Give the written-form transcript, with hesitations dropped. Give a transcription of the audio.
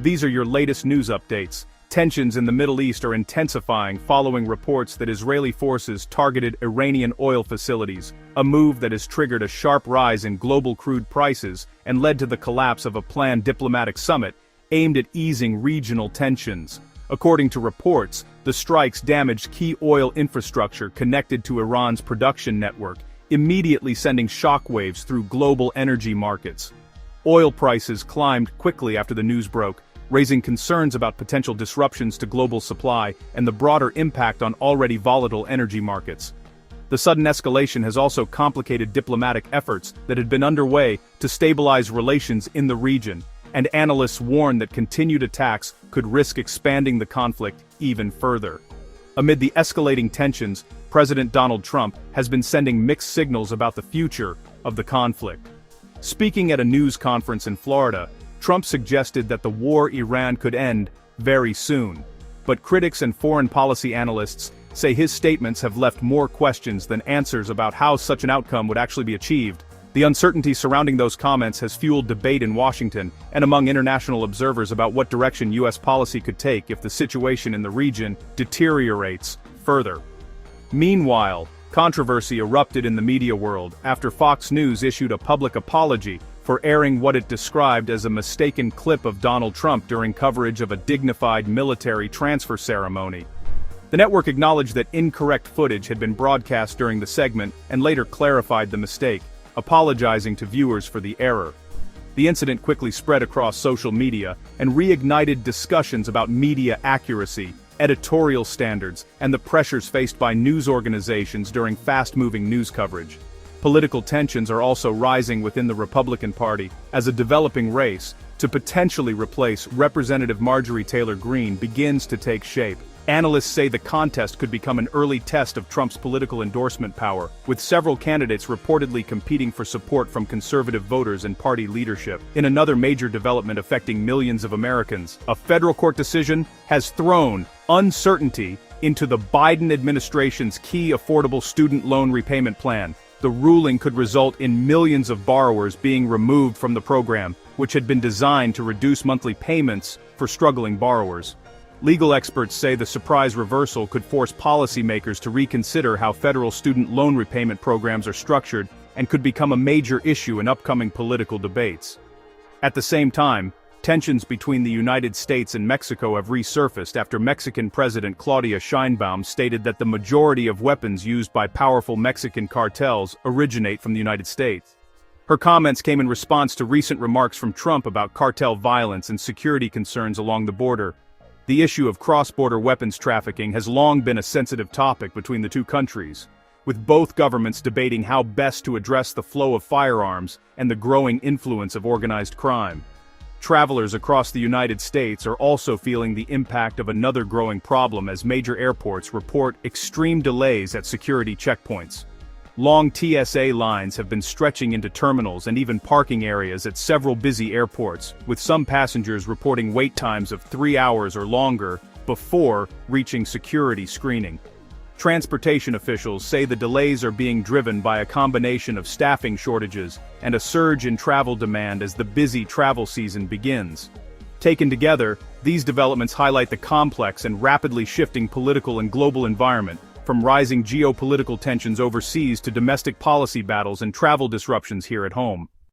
These are your latest news updates. Tensions in the Middle East are intensifying following reports that Israeli forces targeted Iranian oil facilities, a move that has triggered a sharp rise in global crude prices and led to the collapse of a planned diplomatic summit aimed at easing regional tensions. According to reports, the strikes damaged key oil infrastructure connected to Iran's production network, immediately sending shockwaves through global energy markets. Oil prices climbed quickly after the news broke, raising concerns about potential disruptions to global supply and the broader impact on already volatile energy markets. The sudden escalation has also complicated diplomatic efforts that had been underway to stabilize relations in the region, and analysts warn that continued attacks could risk expanding the conflict even further. Amid the escalating tensions, President Donald Trump has been sending mixed signals about the future of the conflict. Speaking at a news conference in Florida, Trump suggested that the war in Iran could end very soon. But critics and foreign policy analysts say his statements have left more questions than answers about how such an outcome would actually be achieved. The uncertainty surrounding those comments has fueled debate in Washington and among international observers about what direction U.S. policy could take if the situation in the region deteriorates further. Meanwhile, controversy erupted in the media world after Fox News issued a public apology for airing what it described as a mistaken clip of Donald Trump during coverage of a dignified military transfer ceremony. The network acknowledged that incorrect footage had been broadcast during the segment and later clarified the mistake, apologizing to viewers for the error. The incident quickly spread across social media and reignited discussions about media accuracy, editorial standards, and the pressures faced by news organizations during fast-moving news coverage. Political tensions are also rising within the Republican Party as a developing race to potentially replace Representative Marjorie Taylor Greene begins to take shape. Analysts say the contest could become an early test of Trump's political endorsement power, with several candidates reportedly competing for support from conservative voters and party leadership. In another major development affecting millions of Americans, a federal court decision has thrown uncertainty into the Biden administration's key affordable student loan repayment plan. The ruling could result in millions of borrowers being removed from the program, which had been designed to reduce monthly payments for struggling borrowers. Legal experts say the surprise reversal could force policymakers to reconsider how federal student loan repayment programs are structured and could become a major issue in upcoming political debates. At the same time, tensions between the United States and Mexico have resurfaced after Mexican President Claudia Sheinbaum stated that the majority of weapons used by powerful Mexican cartels originate from the United States. Her comments came in response to recent remarks from Trump about cartel violence and security concerns along the border. The issue of cross-border weapons trafficking has long been a sensitive topic between the two countries, with both governments debating how best to address the flow of firearms and the growing influence of organized crime. Travelers across the United States are also feeling the impact of another growing problem as major airports report extreme delays at security checkpoints. Long TSA lines have been stretching into terminals and even parking areas at several busy airports, with some passengers reporting wait times of 3 hours or longer before reaching security screening. Transportation officials say the delays are being driven by a combination of staffing shortages and a surge in travel demand as the busy travel season begins. Taken together, these developments highlight the complex and rapidly shifting political and global environment, from rising geopolitical tensions overseas to domestic policy battles and travel disruptions here at home.